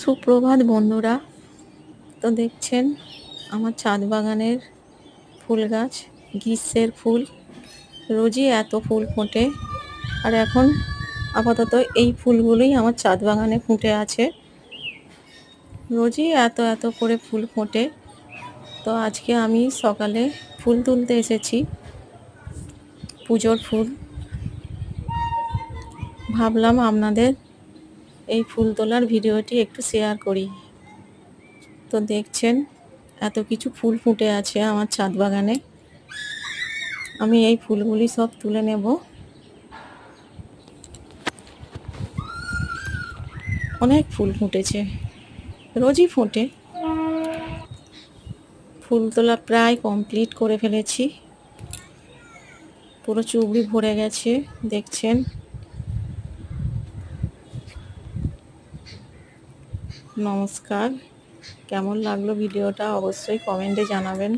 সুপ্রভাত বন্ধুরা। তো দেখছেন আমার ছাদ বাগানের ফুল গাছ, গ্রীষ্মের ফুল। রোজই এত ফুল ফোটে, আর এখন আপাতত এই ফুলগুলোই আমার ছাদ বাগানে ফুটে আছে। রোজই এত এত করে ফুল ফোটে। তো আজকে আমি সকালে ফুল তুলতে এসেছি, পুজোর ফুল। ভাবলাম আপনাদের এই ফুল তোলার ভিডিওটি একটু শেয়ার করি। তো দেখছেন এত কিছু ফুল ফুটে আছে আমার ছাদ বাগানে। আমি এই ফুলগুলি সব তুলে নেব। অনেক ফুল ফুটেছে, রোজই ফোটে। ফুল তোলা প্রায় কমপ্লিট করে ফেলেছি, পুরো চুবড়ি ভরে গেছে দেখছেন। নমস্কার, কেমন লাগলো ভিডিওটা অবশ্যই কমেন্টে জানাবেন।